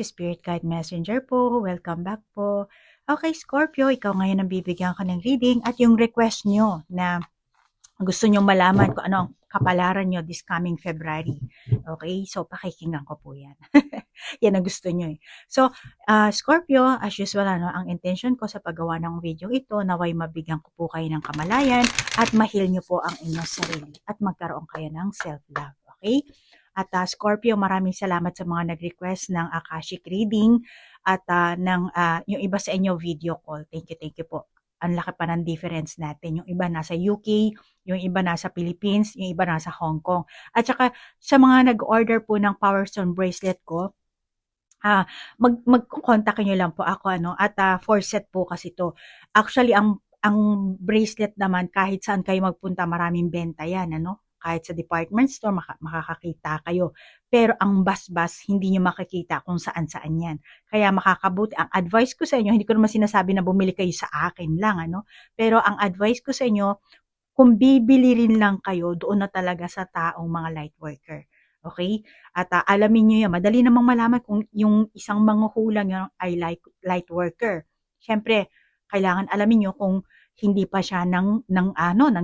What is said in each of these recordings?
si Spirit Guide Messenger po. Welcome back po. Okay, Scorpio, ikaw ngayon ang bibigyan ko ng reading at yung request nyo na gusto nyo malaman kung ano ang kapalaran nyo this coming February. Okay, so pakikinggan ko po yan. Yan ang gusto nyo eh. So, Scorpio, as usual, ang intention ko sa paggawa ng video ito, naway mabigyan ko po kayo ng kamalayan at mahil nyo po ang inyong sarili at magkaroon kayo ng self-love. Okay? At Scorpio, maraming salamat sa mga nag-request ng Akashic reading at yung iba sa inyo video call. Thank you po. Ang laki pa ng difference natin. Yung iba nasa UK, yung iba nasa Philippines, yung iba nasa Hong Kong. At saka sa mga nag-order po ng Power Stone bracelet ko, mag-contact nyo lang po ako at 4 set po kasi to. Actually ang bracelet naman kahit saan kayo magpunta maraming benta yan kahit sa department store makakakita kayo. Pero ang basbas hindi niyo makikita kung saan-saan yan. Kaya makakabuti ang advice ko sa inyo, hindi ko naman sinasabi na bumili kayo sa akin lang pero ang advice ko sa inyo, kung bibili rin lang kayo doon na talaga sa taong mga light worker. Okay? At alamin niyo yan. Madali namang malaman kung yung isang manghuhulang yun ay light worker. Siyempre, kailangan alamin niyo kung hindi pa siya ng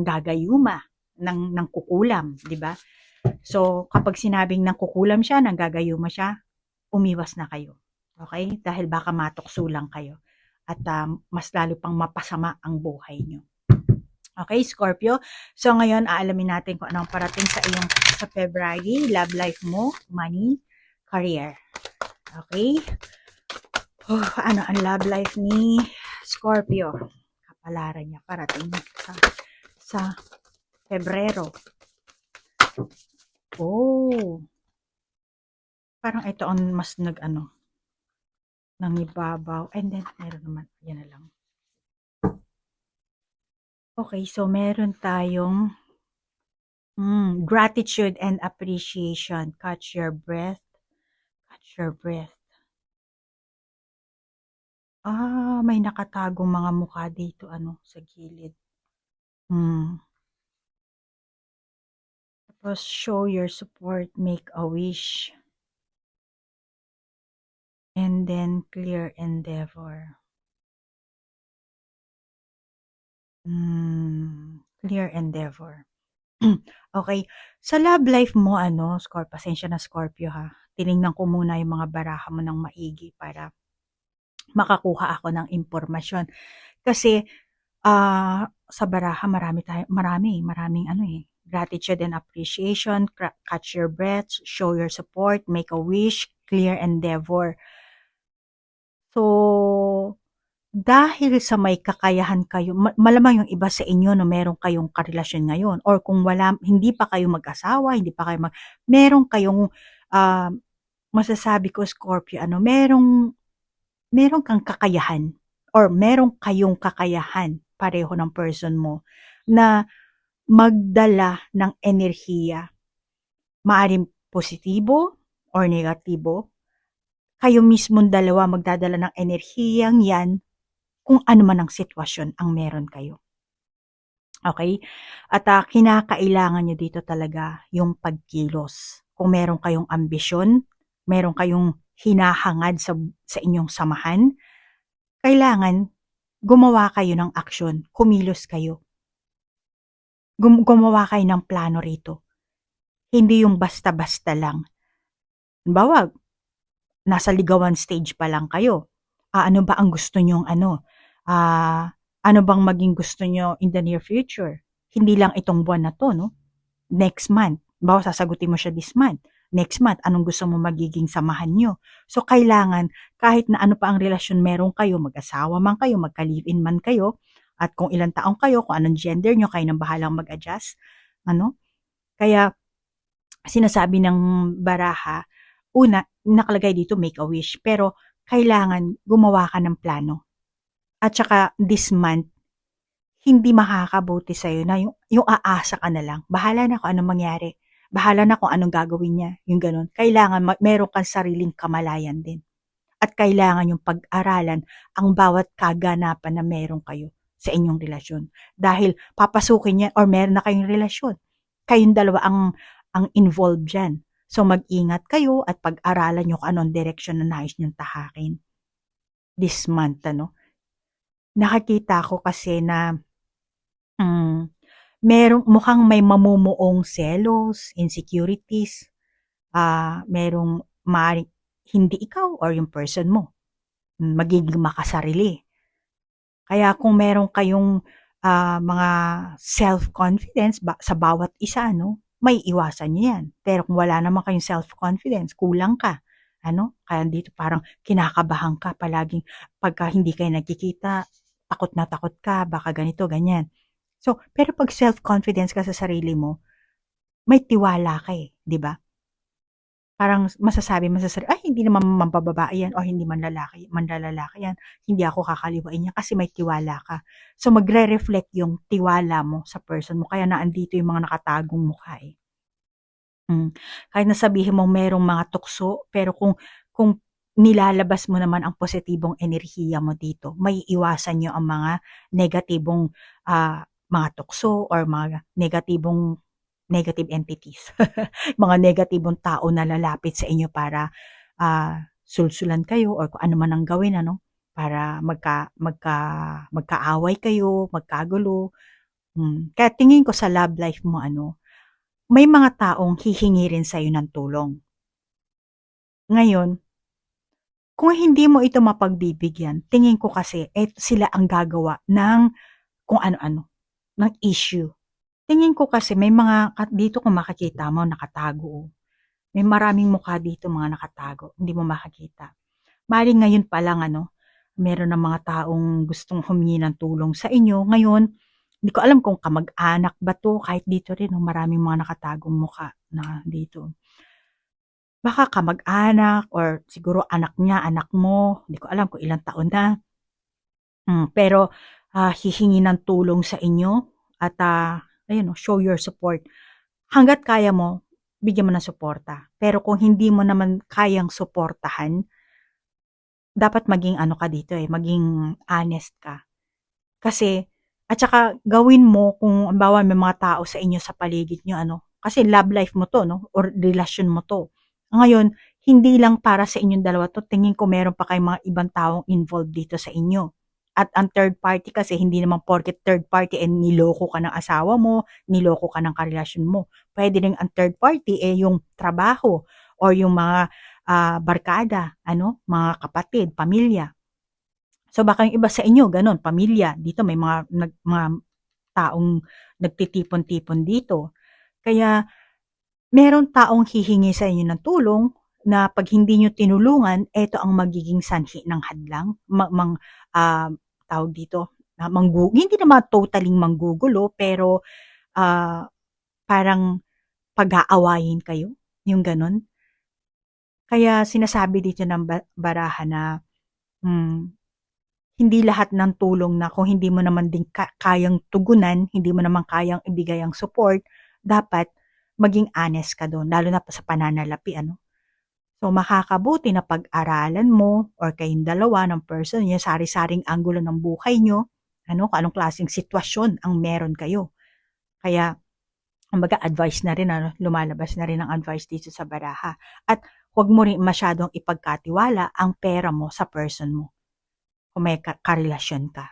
gagayuma, ng kukulam, di ba? So, kapag sinabing ng kukulam siya, ng gagayuma siya, umiwas na kayo. Okay? Dahil baka matukso lang kayo. At mas lalo pang mapasama ang buhay niyo. Okay, Scorpio? So, ngayon, aalamin natin kung anong parating sa iyong sa February, love life mo, money, career. Okay? Ano ang love life ni Scorpio? Kapalaran niya parating sa Pebrero. Parang ito ang mas nangibabaw. And then, meron naman, yan na lang. Okay, so meron tayong gratitude and appreciation. Catch your breath. Catch your breath. May nakatagong mga mukha dito, sa gilid. Tapos, show your support, make a wish. And then, clear endeavor. Clear endeavor. Okay. Sa love life mo, Scorpio, pasensya na Scorpio ha. Tinignan ko muna yung mga baraha mo ng maigi para makakuha ako ng impormasyon. Kasi, sa baraha maraming gratitude and appreciation, catch your breath, show your support, make a wish, clear endeavor. So, dahil sa may kakayahan kayo, malamang yung iba sa inyo meron kayong karelasyon ngayon or kung hindi pa kayo mag-asawa, hindi pa kayo meron kayong masasabi ko Scorpio, meron kang kakayahan or meron kayong kakayahan pareho ng person mo na magdala ng enerhiya. Maaring positibo or negatibo. Kayo mismong dalawa magdadala ng enerhiyang yan kung ano man ang sitwasyon ang meron kayo. Okay? At kinakailangan nyo dito talaga yung pagkilos. Kung meron kayong ambisyon, meron kayong hinahangad sa inyong samahan, kailangan gumawa kayo ng aksyon, kumilos kayo. Gumawa kayo ng plano rito. Hindi yung basta-basta lang. Halimbawa, nasa ligawan stage pa lang kayo. Ano ba ang gusto nyong ano bang maging gusto nyo in the near future? Hindi lang itong buwan na to, Next month. Bawa sasagutin mo siya this month. Next month, anong gusto mo magiging samahan nyo? So, kailangan, kahit na ano pa ang relasyon meron kayo, mag-asawa man kayo, magka-live-in man kayo, at kung ilang taong kayo, kung anong gender nyo, kayo nang bahalang mag-adjust. Kaya, sinasabi ng baraha, una, nakalagay dito, make a wish. Pero, kailangan gumawa ka ng plano. At saka, this month, hindi makakabuti sa'yo na yung aasa ka na lang. Bahala na kung anong mangyari. Bahala na kung anong gagawin niya. Yung ganun. Kailangan meron kang sariling kamalayan din. At kailangan yung pag-aralan ang bawat kaganapan na meron kayo sa inyong relasyon. Dahil papasukin niya or meron na kayong relasyon. Kayong dalawa ang involved dyan. So mag-ingat kayo at pag-aralan nyo kung anong direksyon na nais nyong tahakin this month, ano. Nakakita ko kasi na mukhang may mamumuong selos, insecurities, merong maaaring hindi ikaw or yung person mo, magiging makasarili. Kaya kung meron kayong mga self-confidence sa bawat isa, no, may iwasan nyo yan. Pero kung wala naman kayong self-confidence, kulang ka. Kaya dito parang kinakabahan ka palaging pagka hindi kayo nagkikita, takot na takot ka, baka ganito, ganyan. So, pero pag self-confidence ka sa sarili mo, may tiwala ka di ba? Parang masasabi mo sa sarili, ay hindi naman mambababae yan o hindi man manlalalaki yan. Hindi ako kakaliwain niya kasi may tiwala ka. So magre-reflect yung tiwala mo sa person mo. Kaya naandito yung mga nakatagong mukha eh. Kahit nasabihin mo merong mga tukso, pero kung nilalabas mo naman ang positibong enerhiya mo dito, may iwasan nyo ang mga negatibong mga tukso or mga negative entities. Mga negatibong tao na lalapit sa inyo para sulsulan kayo or kung ano man ang gawin, para magkaaway kayo, magkagulo. Kaya tingin ko sa love life mo, may mga taong hihingi rin sa'yo ng tulong. Ngayon, kung hindi mo ito mapagbibigyan, tingin ko kasi sila ang gagawa ng kung ano-ano, ng issue. Tingin ko kasi may mga dito kung makikita mo nakatago. May maraming mukha dito mga nakatago, hindi mo makikita. Maring ngayon pa lang meron ng mga taong gustong humingi ng tulong sa inyo. Ngayon, hindi ko alam kung kamag-anak ba to, kahit dito rin maraming mga nakatagong mukha na dito. Baka kamag-anak or siguro anak niya, anak mo, hindi ko alam kung ilang taon na. Pero hihingi ng tulong sa inyo at show your support. Hanggat kaya mo, bigyan mo ng suporta. Pero kung hindi mo naman kayang suportahan, dapat maging ka dito maging honest ka. Kasi, at saka gawin mo kung halimbawa may mga tao sa inyo sa paligid nyo, kasi love life mo to, no? Or relasyon mo to. Ngayon, hindi lang para sa inyong dalawa to, tingin ko meron pa kayong mga ibang taong involved dito sa inyo. At ang third party kasi, hindi naman porket third party niloko ka ng asawa mo, niloko ka ng karelasyon mo. Pwede rin ang third party yung trabaho or yung mga barkada, mga kapatid, pamilya. So baka yung iba sa inyo, ganun, pamilya. Dito may mga taong nagtitipon-tipon dito. Kaya meron taong hihingi sa inyo ng tulong na pag hindi nyo tinulungan, ito ang magiging sanhi ng hadlang. Tawag dito, hindi naman totally manggugulo, pero parang pag-aawayin kayo, yung ganun. Kaya sinasabi dito ng baraha na hindi lahat ng tulong na kung hindi mo naman din kayang tugunan, hindi mo naman kayang ibigay ang support, dapat maging honest ka doon, lalo na sa pananalapi, So, makakabuti na pag-aralan mo or kayong dalawa ng person, yung sari-saring anggulo ng buhay nyo, kung anong klaseng sitwasyon ang meron kayo. Kaya, kumbaga advice na rin, lumalabas na rin ang advice dito sa baraha. At huwag mo rin masyadong ipagkatiwala ang pera mo sa person mo kung may karelasyon ka.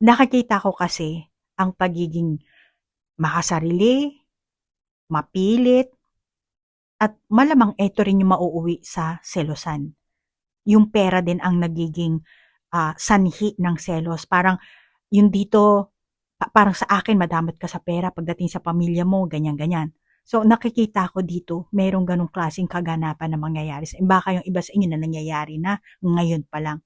Nakikita ko kasi ang pagiging makasarili, mapilit, at malamang ito rin yung mauuwi sa selosan. Yung pera din ang nagiging sanhi ng selos. Parang yung dito, parang sa akin madamot ka sa pera pagdating sa pamilya mo, ganyan-ganyan. So nakikita ko dito, merong ganong klaseng kaganapan na mangyayari. Baka yung iba sa inyo na nangyayari na ngayon pa lang.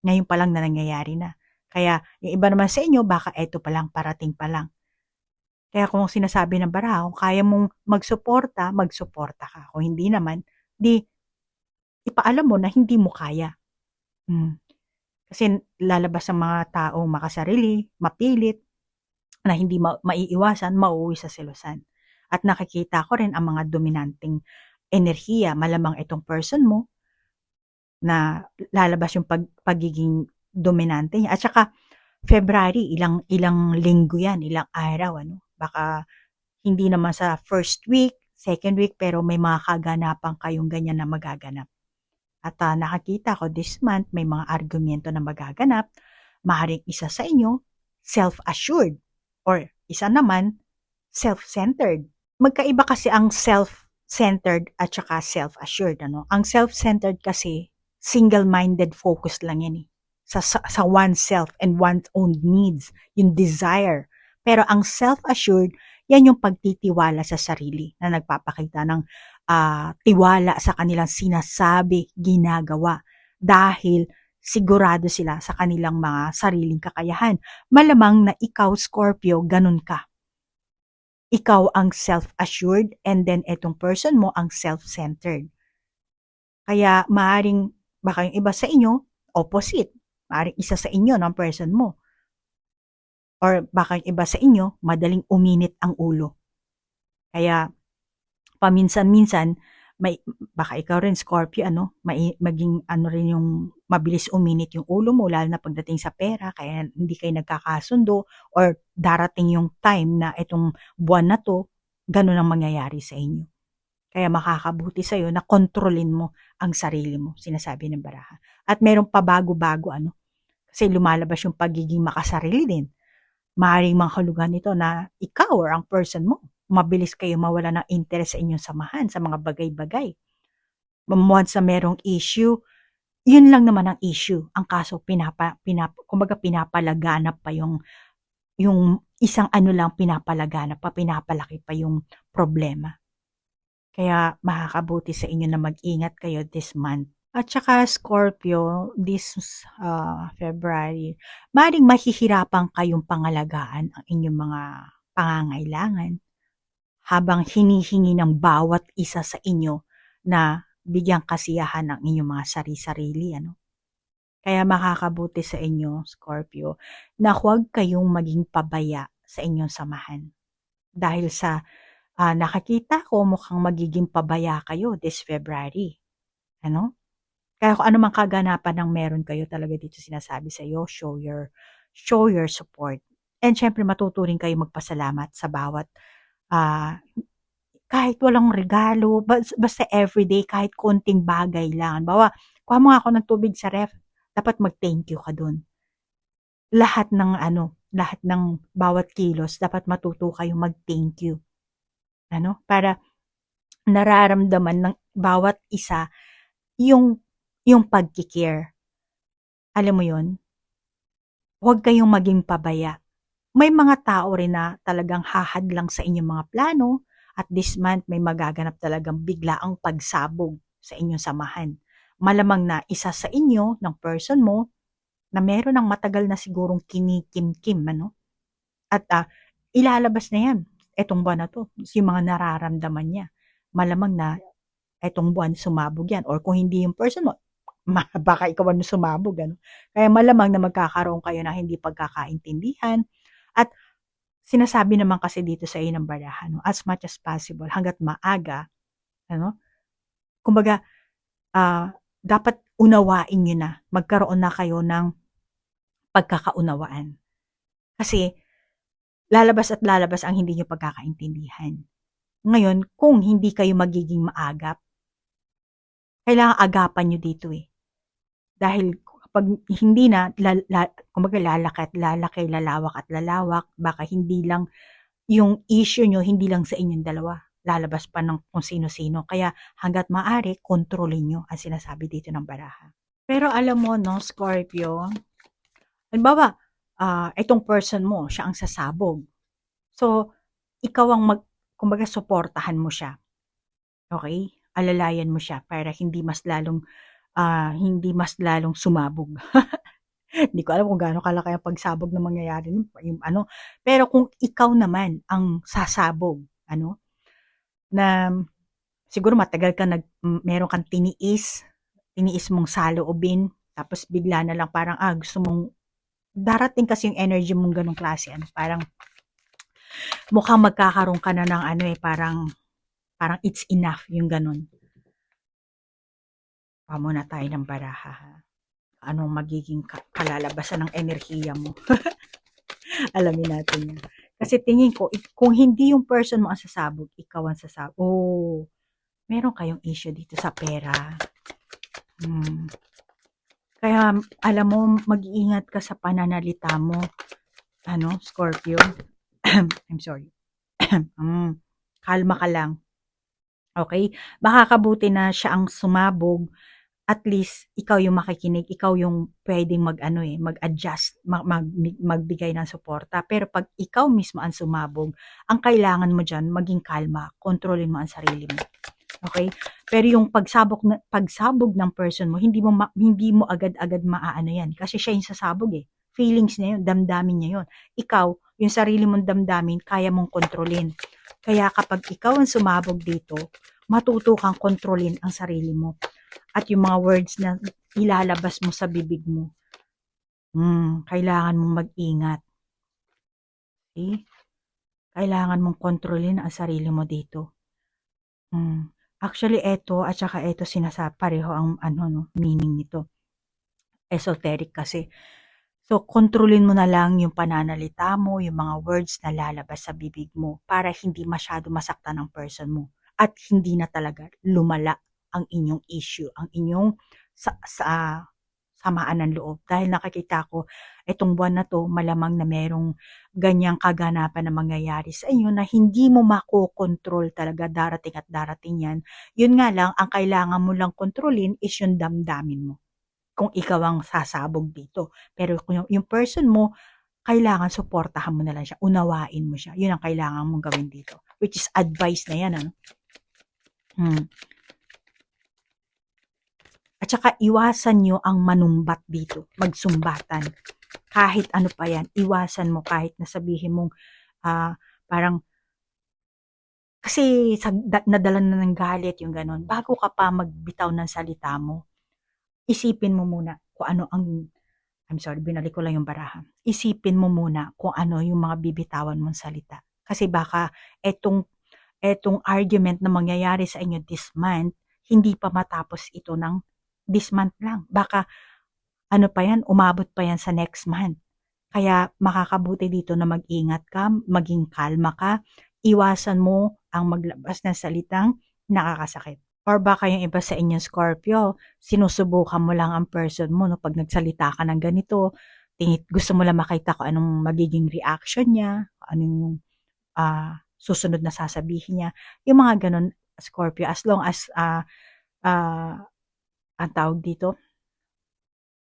Ngayon pa lang na nangyayari na. Kaya yung iba naman sa inyo, baka eto pa lang, parating pa lang. Kaya kung sinasabi ng baraha, kung kaya mong magsuporta ka. Kung hindi naman, di ipaalam mo na hindi mo kaya. Kasi lalabas ang mga taong makasarili, mapilit, na hindi maiiwasan, mauuwi sa selosan. At nakikita ko rin ang mga dominanteng enerhiya, malamang itong person mo, na lalabas yung pagiging dominante niya. At saka, February, ilang linggo yan, ilang araw, baka hindi naman sa first week, second week, pero may mga kaganapan kayong ganyan na magaganap. At nakakita ko this month, may mga argumento na magaganap. Maaaring isa sa inyo, self-assured. Or isa naman, self-centered. Magkaiba kasi ang self-centered at saka self-assured. Ano? Ang self-centered kasi, single-minded focus lang yan eh. Sa oneself and one's own needs, yung desire. Pero ang self-assured, yan yung pagtitiwala sa sarili na nagpapakita ng tiwala sa kanilang sinasabi, ginagawa. Dahil sigurado sila sa kanilang mga sariling kakayahan. Malamang na ikaw, Scorpio, ganun ka. Ikaw ang self-assured and then etong person mo ang self-centered. Kaya maaring baka yung iba sa inyo, opposite. Maaring isa sa inyo ng person mo. Or baka yung iba sa inyo, madaling uminit ang ulo. Kaya paminsan-minsan, baka ikaw rin, Scorpio, maging rin yung mabilis uminit yung ulo mo, lalo na pagdating sa pera, kaya hindi kayo nagkakasundo, or darating yung time na itong buwan na to, ganun ang mangyayari sa inyo. Kaya makakabuti sa'yo na kontrolin mo ang sarili mo, sinasabi ng baraha. At meron pa bago-bago, kasi lumalabas yung pagiging makasarili din. Maaaring mga hulugan nito na ikaw or ang person mo, mabilis kayo mawala ng interest sa inyong samahan sa mga bagay-bagay. Once na merong issue, yun lang naman ang issue. Ang kaso, kumbaga pinapalaganap pa yung isang lang pinapalaganap pa, pinapalaki pa yung problema. Kaya makakabuti sa inyo na mag-ingat kayo this month. At saka Scorpio, this February, maaaring mahihirapan kayong pangalagaan ang inyong mga pangangailangan habang hinihingi ng bawat isa sa inyo na bigyang kasiyahan ng inyong mga sari-sarili. Kaya makakabuti sa inyo, Scorpio, na huwag kayong maging pabaya sa inyong samahan. Dahil sa nakakita ko, mukhang magiging pabaya kayo this February. Kaya kung ano mang kaganapan ng meron kayo, talaga dito sinasabi sa iyo, show your support. And syempre matuturing kayo magpasalamat sa bawat kahit walang regalo, basta everyday, kahit konting bagay lang. Bawa, kuha mo ako ng tubig sa ref, dapat mag-thank you ka dun. Lahat ng bawat kilos, dapat matuto kayo mag-thank you. Para nararamdaman ng bawat isa yung pagkikare. Alam mo yun? Huwag kayong maging pabaya. May mga tao rin na talagang hahadlang sa inyong mga plano at this month may magaganap talagang biglaang pagsabog sa inyong samahan. Malamang na isa sa inyo, ng person mo, na meron ng matagal na sigurong kinikim-kim, At ilalabas na yan, etong buwan na to, yung mga nararamdaman niya. Malamang na etong buwan sumabog yan. Or kung hindi yung person mo, baka ikaw ang sumabog. Kaya malamang na magkakaroon kayo na hindi pagkakaintindihan. At sinasabi naman kasi dito sa iyo ng barahan, as much as possible, hanggat maaga, kumbaga, dapat unawain nyo na, magkaroon na kayo ng pagkakaunawaan. Kasi, lalabas at lalabas ang hindi nyo pagkakaintindihan. Ngayon, kung hindi kayo magiging maagap, kailangan agapan nyo dito Dahil pag hindi na, kumbaga lalaki, lalawak, baka hindi lang yung issue nyo, hindi lang sa inyong dalawa. Lalabas pa ng kung sino-sino. Kaya hanggat maaari, kontrolin nyo ang sinasabi dito ng baraha. Pero alam mo, Scorpio, halimbawa, itong person mo, siya ang sasabog. So, ikaw ang kumbaga, suportahan mo siya. Okay? Alalayan mo siya para hindi mas lalong sumabog. Hindi ko alam kung gaano kalaki ang pagsabog na mangyayari pero kung ikaw naman ang sasabog, na siguro matagal ka meron kang tiniis mong saloobin, tapos bigla na lang parang gusto mong darating kasi yung energy mong ganong klase, parang mukhang magkakaroon ka na ng parang it's enough yung ganon. Muna tayo ng baraha. Anong magiging kalalabasan ng enerhiya mo? Alamin natin yan. Kasi tingin ko, kung hindi yung person mo ang sasabog, ikaw ang sasabog. Oh, meron kayong issue dito sa pera. Kaya, alam mo, mag-iingat ka sa pananalita mo. Scorpio. I'm sorry. Kalma ka lang. Okay? Baka kabuti na siya ang sumabog, at least ikaw yung makikinig, ikaw yung pwedeng mag-adjust, magbigay ng suporta. Pero pag ikaw mismo ang sumabog, ang kailangan mo diyan maging kalma, kontrolin mo ang sarili mo. Okay? Pero yung pagsabog ng person mo, hindi mo agad-agad maaano yan kasi siya yung sasabog eh. Feelings niya yun, damdamin niya yun. Ikaw, yung sarili mong damdamin, kaya mong kontrolin. Kaya kapag ikaw ang sumabog dito, matuto kang kontrolin ang sarili mo. At yung mga words na ilalabas mo sa bibig mo, kailangan mong mag-ingat. Okay? Kailangan mong kontrolin ang sarili mo dito. Actually, eto at saka eto pareho ang meaning nito. Esoteric kasi. So, kontrolin mo na lang yung pananalita mo, yung mga words na lalabas sa bibig mo para hindi masyado masaktan ng person mo. At hindi na talaga lumala ang inyong issue, ang inyong samaan ng loob. Dahil nakikita ko, itong buwan na to, malamang na merong ganyang kaganapan na mangyayari sa inyo na hindi mo makokontrol talaga, darating at darating yan. Yun nga lang, ang kailangan mo lang kontrolin is yung damdamin mo. Kung ikaw ang sasabog dito. Pero kung yung person mo, kailangan suportahan mo na lang siya, unawain mo siya. Yun ang kailangan mong gawin dito. Which is advice na yan. At saka iwasan nyo ang manumbat dito, magsumbatan. Kahit ano pa yan, iwasan mo kahit nasabihin mong parang, kasi nadala na ng galit yung ganon. Bago ka pa magbitaw ng salita mo, isipin mo muna kung ano I'm sorry, binalik ko lang yung baraha. Isipin mo muna kung ano yung mga bibitawan mong salita. Kasi baka etong argument na mangyayari sa inyo this month, hindi pa matapos ito ng this month lang. Baka pa yan, umabot pa yan sa next month. Kaya makakabuti dito na mag-ingat ka, maging kalma ka, iwasan mo ang maglabas ng salitang nakakasakit. Or baka yung iba sa inyong Scorpio, sinusubukan mo lang ang person mo, no? Pag nagsalita ka ng ganito, gusto mo lang makita ko anong magiging reaction niya, anong susunod na sasabihin niya. Yung mga ganun, Scorpio, as long as, ang tawag dito,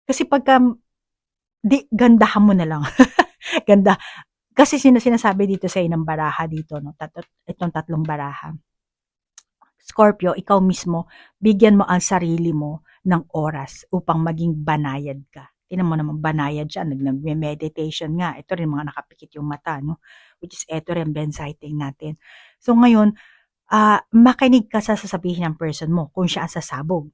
kasi pagka, gandahan mo na lang. Ganda. Kasi sinasabi dito sa inang baraha dito, no? Itong tatlong baraha. Scorpio, ikaw mismo, bigyan mo ang sarili mo ng oras upang maging banayad ka. Tingnan mo naman, banayad siya, nag-meditation nga. Ito rin, mga nakapikit yung mata, no? Which is, ito rin, bensighting natin. So, ngayon, makinig ka sa sasabihin ng person mo kung siya ang sasabog.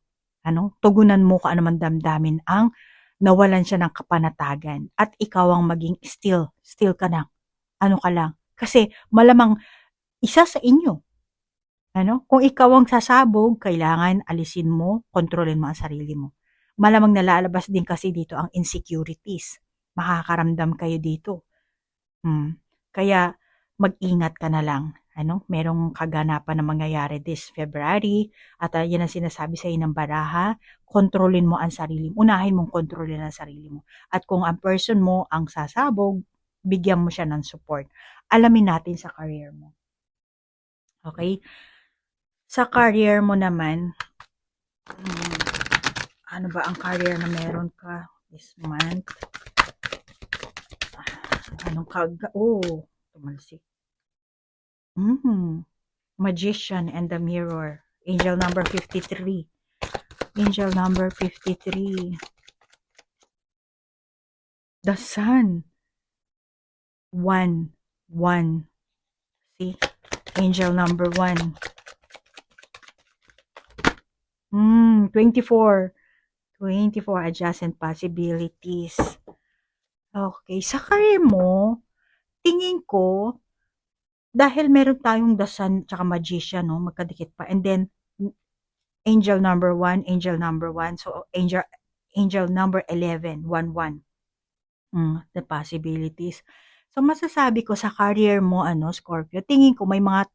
Tugunan mo kung ano man damdamin ang nawalan siya ng kapanatagan. At ikaw ang maging still ka lang. Ka lang. Kasi, malamang, isa sa inyo, kung ikaw ang sasabog, kailangan alisin mo, kontrolin mo ang sarili mo. Malamang nalalabas din kasi dito ang insecurities. Makakaramdam kayo dito. Kaya mag-ingat ka na lang. Merong kaganapan na mangyayari this February at yan ang sinasabi sa ng baraha, kontrolin mo ang sarili mo. Unahin mong kontrolin ang sarili mo. At kung ang person mo ang sasabog, bigyan mo siya ng support. Alamin natin sa career mo. Okay? Sa career mo naman, ano ba ang career na meron ka this month? Anong tumalsik. Magician and the Mirror. Angel number 53. Angel number 53. The Sun. 1. See? Angel number 1. 24 adjacent possibilities. Okay, sa career mo, tingin ko, dahil meron tayong The Sun tsaka Magician, no, magkadikit pa. And then, Angel number 1. So, Angel number 11, 11. The possibilities. So, masasabi ko sa career mo Scorpio, tingin ko may mga,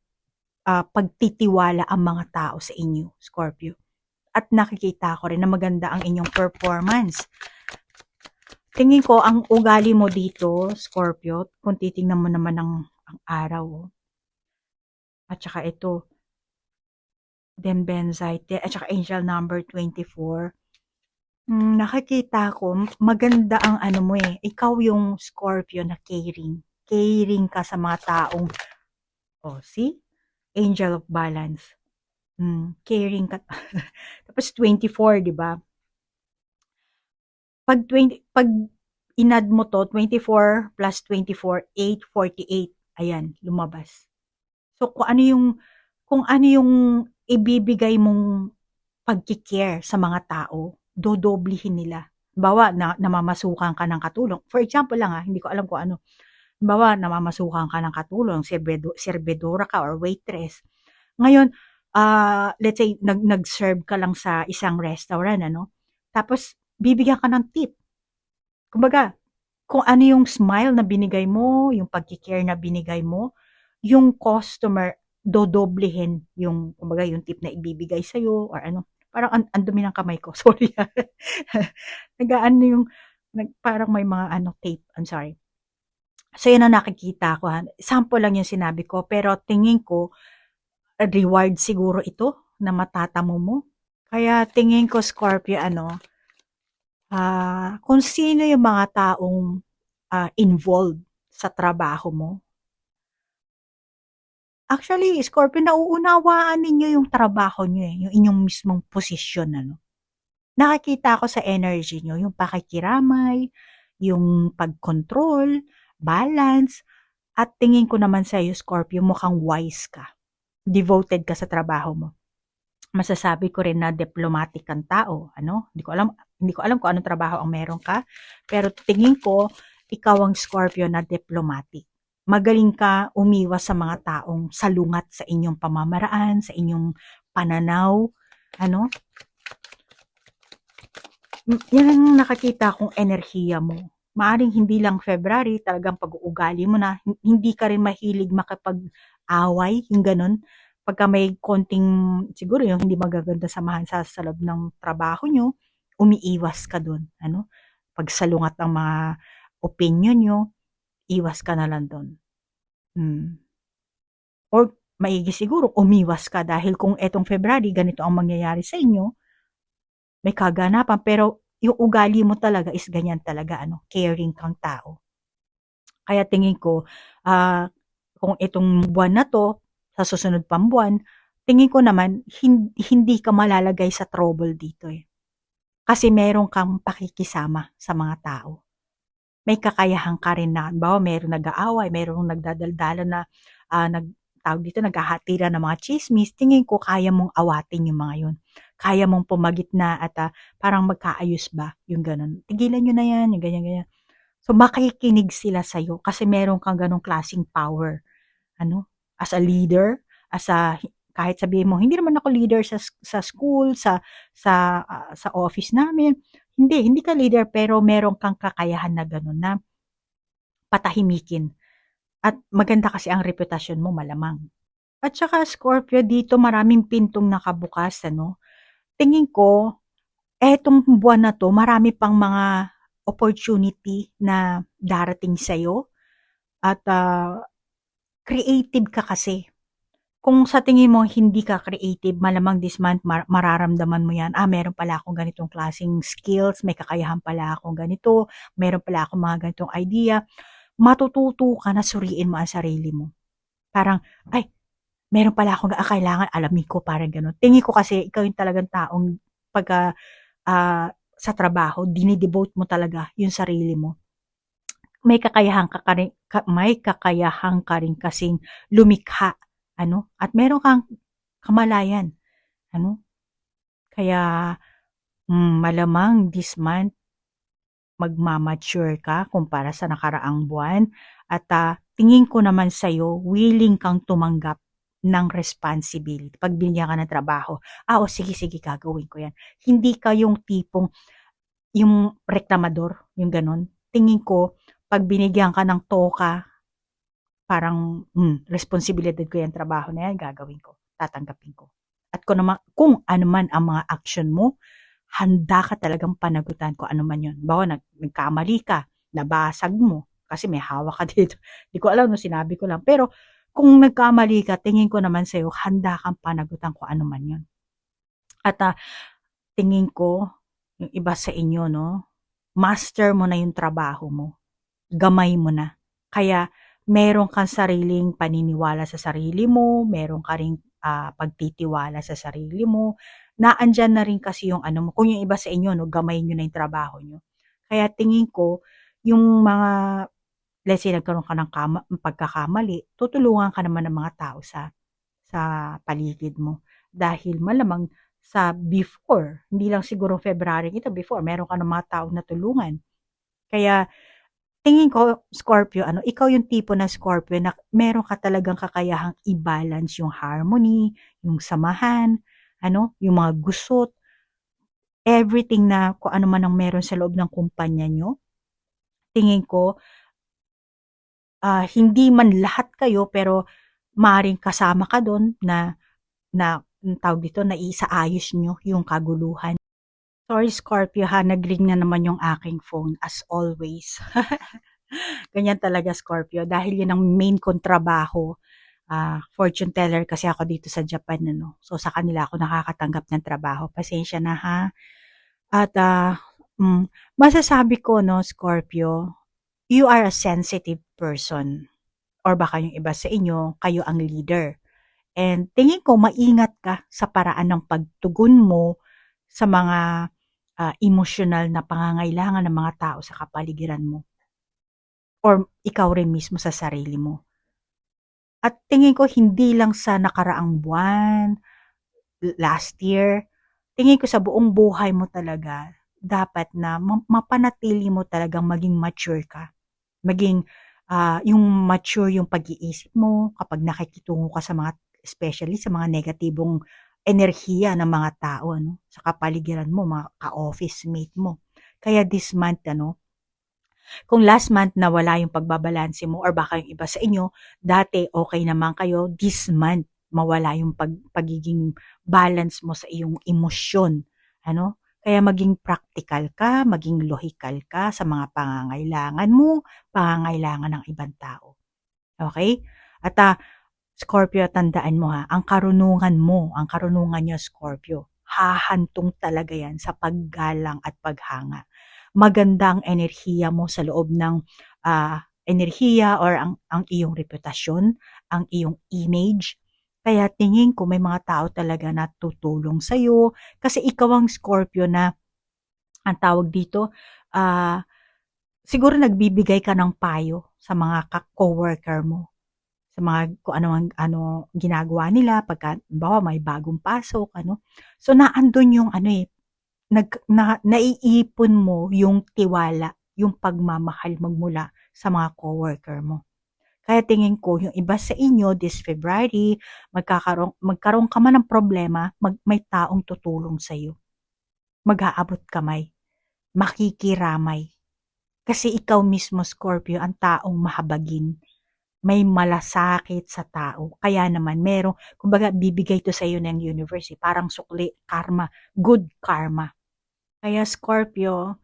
pagtitiwala ang mga tao sa inyo, Scorpio. At nakikita ko rin na maganda ang inyong performance. Tingin ko ang ugali mo dito, Scorpio, kung titingnan mo naman ang araw, at saka ito, Benzaite, at saka angel number 24. Nakikita ko maganda ang ano mo ikaw yung Scorpio na caring. Caring ka sa mga taong, see? Angel of balance. Caring ka. Tapos 24, 'di ba? Pag inad mo to, 24 plus 24, 848. Ayan, lumabas. So kung ano yung ibibigay mong pagki-care sa mga tao, dodoblihin nila. Halimbawa, namamasukan ka ng katulong. For example lang hindi ko alam kung ano. Halimbawa, namamasukan ka ng katulong, serbedora ka or waitress. Ngayon, let's say, nag-serve ka lang sa isang restaurant, tapos, bibigyan ka ng tip. Kumbaga, kung ano yung smile na binigay mo, yung pagki-care na binigay mo, yung customer, dodoblehin yung, kumbaga, yung tip na ibibigay sa'yo, or ano. Parang, ang dumi ng kamay ko. Sorry. Nag-ano yung, parang may mga, tape. I'm sorry. So, yun ang nakikita ko. Sample lang yung sinabi ko, pero tingin ko, reward siguro ito na matatamo mo. Kaya tingin ko, Scorpio, kung sino yung mga taong involved sa trabaho mo. Actually, Scorpio, nauunawaan ninyo yung trabaho nyo yung inyong mismong posisyon, Nakikita ko sa energy nyo, yung pakikiramay, yung pag-control, balance, at tingin ko naman sa iyo, Scorpio, mukhang wise ka. Devoted ka sa trabaho mo. Masasabi ko rin na diplomatic kang tao, Hindi ko alam kung anong trabaho ang meron ka, pero tingin ko ikaw ang Scorpio na diplomatic. Magaling ka umiwas sa mga taong salungat sa inyong pamamaraan, sa inyong pananaw, Yan ang nakakita kong enerhiya mo. Maaring hindi lang February, talagang pag-uugali mo na, hindi ka rin mahilig makipag-away, yung ganun. Pagka may konting, siguro yung hindi magaganda samahan sa loob ng trabaho nyo, umiiwas ka dun. Pagsalungat ng mga opinion nyo, iwas ka na lang dun. Or maigi siguro, umiwas ka dahil kung etong February, ganito ang mangyayari sa inyo, may kaganapan, pero yung ugali mo talaga is ganyan talaga, caring kang tao. Kaya tingin ko, kung itong buwan na to, sa susunod pang buwan, tingin ko naman, hindi ka malalagay sa trouble dito Kasi meron kang pakikisama sa mga tao. May kakayahan ka rin na, halimbawa, meron nag-aaway, meron nagdadaldalan na, tawag dito, naghahatiran ng mga chismis, tingin ko kaya mong awatin yung mga yun. Kaya mong pumagitna at parang magkaayos ba, yung ganun. Tigilan nyo na yan, yung ganyan-ganyan. So, makikinig sila sa'yo kasi meron kang ganong klaseng power. As a leader, kahit sabihin mo, hindi naman ako leader sa school, sa office namin. Hindi ka leader, pero meron kang kakayahan na ganun na patahimikin. At maganda kasi ang reputasyon mo, malamang. At saka Scorpio, dito maraming pintong nakabukas, Tingin ko, etong buwan na to, marami pang mga opportunity na darating sa'yo. At creative ka kasi. Kung sa tingin mo hindi ka creative, malamang this month mararamdaman mo yan, meron pala akong ganitong klaseng skills, may kakayahan pala akong ganito, meron pala akong mga ganitong idea. Matututo ka na suriin mo ang sarili mo. Parang, meron pala akong kailangan alamin ko, parang gano'n. Tingin ko kasi ikaw yung talagang taong pagka sa trabaho, dinidevote mo talaga yung sarili mo. May kakayahan ka rin kasing lumikha, at meron kang kamalayan, Kaya malamang this month magma-mature ka kumpara sa nakaraang buwan, at tingin ko naman sa'yo, willing kang tumanggap ng responsibility. Pag binigyan ka ng trabaho, sige, gagawin ko yan. Hindi ka yung tipong, yung reklamador, yung ganon. Tingin ko, Pag binigyan ka ng toka, parang, responsibilidad ko yung trabaho na yan, gagawin ko, tatanggapin ko. At kung ano man ang mga action mo, handa ka talagang panagutan kung ano man yun. Bawa, nagkamali ka, nabasag mo, kasi may hawak ka dito. Di ko alam, no, sinabi ko lang. Pero, kung nagkamali ka, tingin ko naman sa'yo, handa kang panagutan kung ano man yun. At tingin ko, yung iba sa inyo, no, master mo na yung trabaho mo. Gamay mo na. Kaya, meron kang sariling paniniwala sa sarili mo, meron ka ring pagtitiwala sa sarili mo, naandyan na rin kasi yung ano mo. Kung yung iba sa inyo, no, gamay nyo na yung trabaho nyo. Kaya tingin ko, yung mga, let's say, nagkaroon ka ng pagkakamali, tutulungan ka naman ng mga tao sa paligid mo. Dahil malamang sa before, hindi lang siguro February ito, before, meron ka ng mga tao na tulungan. Kaya, tingin ko, Scorpio, ikaw yung tipo ng Scorpio na meron ka talagang kakayahang i-balance yung harmony, yung samahan, yung mga gusot, everything na kung ano man ang meron sa loob ng kumpanya nyo. Tingin ko, hindi man lahat kayo, pero maaaring kasama ka doon na tawag dito, na isaayos nyo yung kaguluhan. Sorry, Scorpio ha, nag-ring na naman yung aking phone as always. Ganyan talaga, Scorpio, dahil yun ang main kong trabaho. Fortune teller kasi ako dito sa Japan, so sa kanila ako nakakatanggap ng trabaho. Pasensya na ha. At masasabi ko, no, Scorpio, you are a sensitive person, or baka yung iba sa inyo, kayo ang leader. And tingin ko, maingat ka sa paraan ng pagtugon mo sa mga emosyonal na pangangailangan ng mga tao sa kapaligiran mo. Or ikaw rin mismo sa sarili mo. At tingin ko, hindi lang sa nakaraang buwan, last year, tingin ko sa buong buhay mo talaga, dapat na mapanatili mo talagang maging mature ka. Maging yung mature yung pag-iisip mo kapag nakikitungo ka sa mga, especially sa mga negatibong enerhiya ng mga tao, sa kapaligiran mo, mga ka-office mate mo. Kaya this month, kung last month na wala yung pagbabalanse mo, or baka yung iba sa inyo, dati okay naman kayo, this month mawala yung pagiging balance mo sa iyong emosyon. Kaya maging practical ka, maging logical ka sa mga pangangailangan mo, pangangailangan ng ibang tao. Okay? At Scorpio, tandaan mo ha, ang karunungan niyo, Scorpio, hahantong talaga yan sa paggalang at paghanga. Magandang enerhiya mo sa loob ng enerhiya, or ang iyong reputasyon, ang iyong image. Kaya tingin ko may mga tao talaga na tutulong sa'yo. Kasi ikaw ang Scorpio na, ang tawag dito, siguro nagbibigay ka ng payo sa mga co-worker mo. Sa mga kung ano ginagawa nila pagka bawa may bagong pasok, So naandun yung naiipon mo yung tiwala, yung pagmamahal magmula sa mga coworker mo. Kaya tingin ko, yung iba sa inyo, this February, magkaroon ka man ng problema, may taong tutulong sa'yo. Mag-aabot kamay, makikiramay. Kasi ikaw mismo, Scorpio, ang taong mahabagin. May malasakit sa tao. Kaya naman, kumbaga, bibigay to sa'yo ng universe. Parang sukli, karma, good karma. Kaya Scorpio,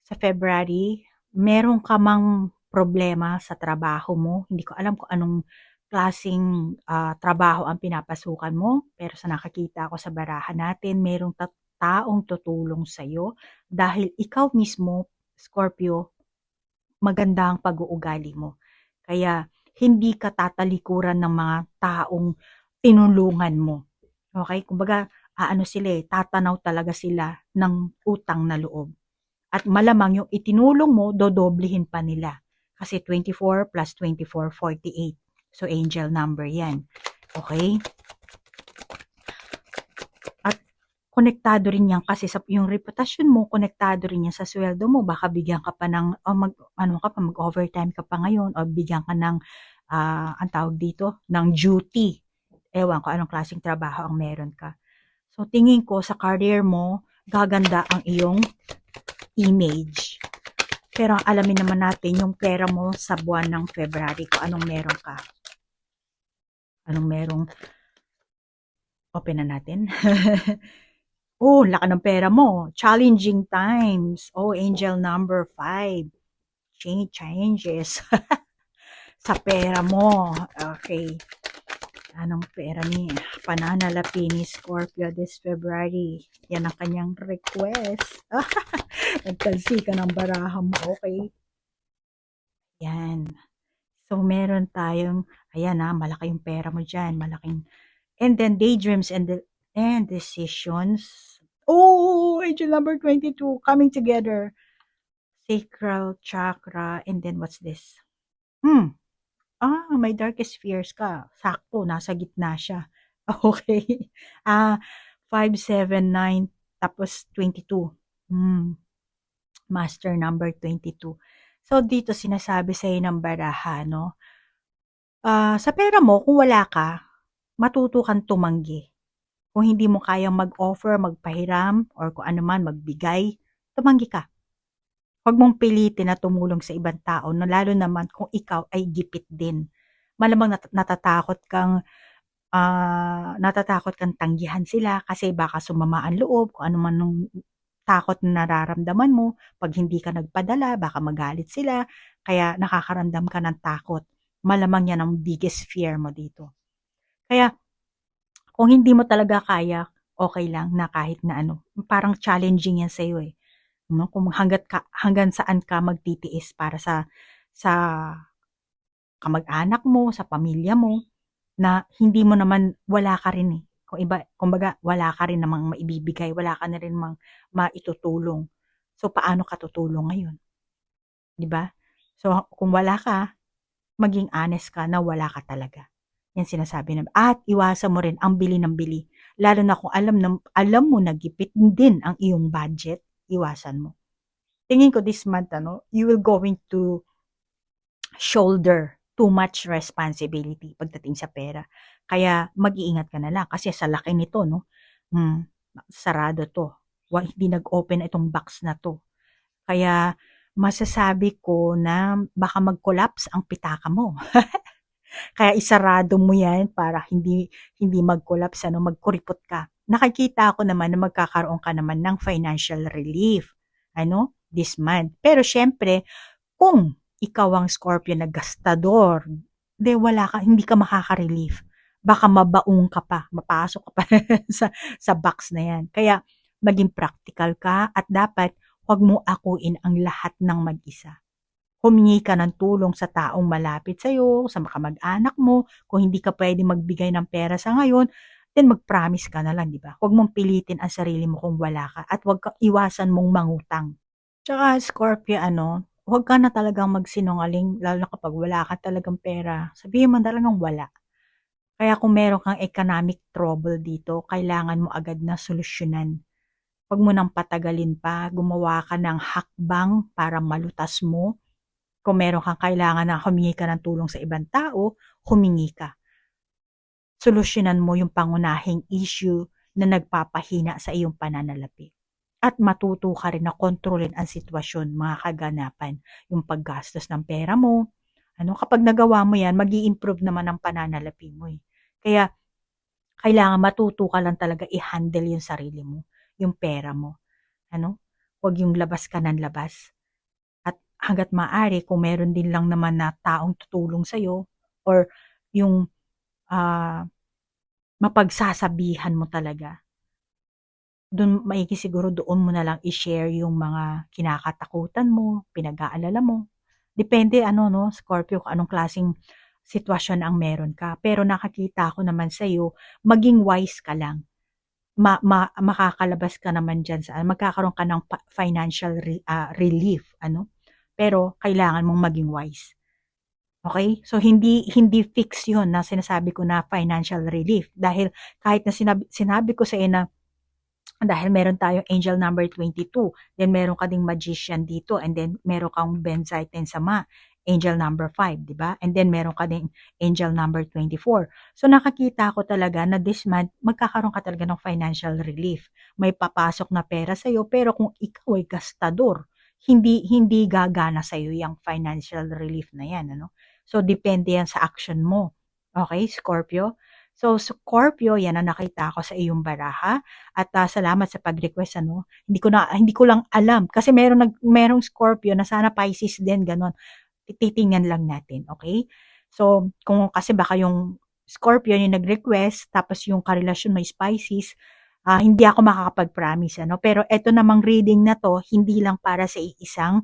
sa February, meron ka mang problema sa trabaho mo. Hindi ko alam kung anong klaseng trabaho ang pinapasukan mo. Pero sa nakakita ko sa barahan natin, merong taong tutulong sa'yo. Dahil ikaw mismo, Scorpio, maganda ang pag-uugali mo. Kaya hindi ka tatalikuran ng mga taong tinulungan mo. Okay? Kumbaga, tatanaw talaga sila ng utang na loob. At malamang yung itinulong mo, dodoblihin pa nila. Kasi 24 plus 24, 48. So, angel number yan. Okay? At konektado rin yan kasi sa yung reputasyon mo, konektado rin yan sa sweldo mo. Baka bigyan ka pa ng, mag-overtime ka pa ngayon, o bigyan ka ng, ang tawag dito, ng duty. Ewan ko anong klaseng trabaho ang meron ka. So, tingin ko sa career mo, gaganda ang iyong image. Pero alamin naman natin yung pera mo sa buwan ng February kung anong meron ka. Anong merong open na natin. Oh, laki ng pera mo. Challenging times. Oh, angel number 5. Changes. Sa pera mo. Okay. Anong pera ni Pananalapi ni Scorpio this February? Yan ang kanyang request. Nagtalsi ka ng baraha mo. Okay. Yan. So, meron tayong, ayan malaki yung pera mo dyan. Malaking, and then daydreams and decisions. Oh, angel number 22, coming together. Sacral chakra, and then what's this? May darkest fears ka. Sakto, nasa gitna siya. Okay. 5, 7, 9, tapos 22. Master number 22. So, dito sinasabi sa'yo ng baraha, no? Sa pera mo, kung wala ka, matuto kang tumanggi. Kung hindi mo kayang mag-offer, magpahiram, or kung ano man, magbigay, tumanggi ka. Huwag mong pilitin na tumulong sa ibang tao, no? Lalo naman kung ikaw ay gipit din. Malamang natatakot kang tanggihan sila kasi baka sumama ang loob, kung ano man nung takot na nararamdaman mo. Pag hindi ka nagpadala, baka magalit sila, kaya nakakaramdam ka ng takot. Malamang yan ang biggest fear mo dito. Kaya, kung hindi mo talaga kaya, okay lang na kahit na ano. Parang challenging yan sa'yo eh. No? Kung hanggang saan ka magtitiis para sa kamag-anak mo, sa pamilya mo, na hindi mo naman, wala ka rin eh. Kumbaga, wala ka rin namang maibibigay, wala ka na rin namang maitutulong. So, paano ka tutulong ngayon? 'Di ba? So, kung wala ka, maging honest ka na wala ka talaga. Yan sinasabi na. At iwasan mo rin ang bili ng bili. Lalo na kung alam mo na gipit din ang iyong budget, iwasan mo. Tingin ko this month, you will going to shoulder too much responsibility pagdating sa pera. Kaya mag-iingat ka na lang kasi sa laki nito, no? Sarado to. Hindi nag-open itong box na to. Kaya masasabi ko na baka mag-collapse ang pitaka mo. Kaya isarado mo yan para hindi mag-collapse, magkuripot ka. Nakikita ko naman na magkakaroon ka naman ng financial relief, this month. Pero syempre, kung ikaw ang Scorpio na gastador, hindi ka makaka-relief. Baka mabaong ka pa, mapasok ka pa sa box na yan. Kaya maging practical ka at dapat huwag mo akuin ang lahat ng mag-isa. Humingi ka ng tulong sa taong malapit sa'yo, sa kamag-anak mo. Kung hindi ka pwede magbigay ng pera sa ngayon, then mag-promise ka na lang, di ba? Huwag mong pilitin ang sarili mo kung wala ka at huwag ka iwasan mong mangutang. Tsaka Scorpio, huwag ka na talagang magsinungaling, lalo na kapag wala ka talagang pera. Sabihin mo talagang wala. Kaya kung meron kang economic trouble dito, kailangan mo agad na solusyonan. Huwag mo nang patagalin pa, gumawa ka ng hakbang para malutas mo. Kung meron kang kailangan na humingi ka ng tulong sa ibang tao, humingi ka. Solusyonan mo yung pangunahing issue na nagpapahina sa iyong pananalapi. At matuto ka rin na kontrolin ang sitwasyon, mga kaganapan, yung paggastos ng pera mo. Kapag nagawa mo yan, mag-i-improve naman ang pananalapi mo eh. Kaya, kailangan matuto ka lang talaga i-handle yung sarili mo, yung pera mo. Huwag yung labas ka ng labas. At hanggat maaari, kung meron din lang naman na taong tutulong sa'yo, or yung mapagsasabihan mo talaga, siguro doon mo na lang i-share yung mga kinakatakutan mo, pinag-aalala mo. Depende Scorpio, kung anong klaseng sitwasyon ang meron ka. Pero nakakita ko naman sa iyo, maging wise ka lang. Makakalabas ka naman diyan magkakaroon ka ng financial relief, Pero kailangan mong maging wise. Okay? So hindi fix 'yon na sinasabi ko na financial relief, dahil kahit na sinabi ko sa iyo na dahil meron tayong angel number 22, then meron ka ding magician dito, and then meron kang Benzaiten Sama, angel number 5, di ba? And then meron ka ding angel number 24. So nakakita ko talaga na this month, magkakaroon ka talaga ng financial relief. May papasok na pera sa'yo, pero kung ikaw ay gastador, hindi gagana sa'yo yung financial relief na yan, ano? So, depende yan sa action mo. Okay, Scorpio? So, Scorpio, yan ang nakita ko sa iyong baraha. At salamat sa pag-request, ano? Hindi ko lang alam. Kasi merong Scorpio na sana Pisces din, ganon. Titingnan lang natin, okay? So, kasi baka yung Scorpio yung nag-request, tapos yung karelasyon mo is Pisces, hindi ako makakapag-promise, ano? Pero eto namang reading na to, hindi lang para sa isang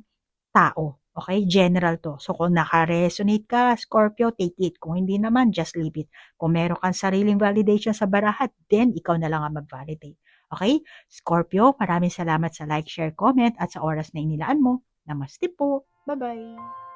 tao. Okay? General to. So, kung naka-resonate ka, Scorpio, take it. Kung hindi naman, just leave it. Kung meron kang sariling validation sa barahat, then ikaw na lang ang mag-validate. Okay? Scorpio, maraming salamat sa like, share, comment, at sa oras na inilaan mo. Namaste po. Bye-bye.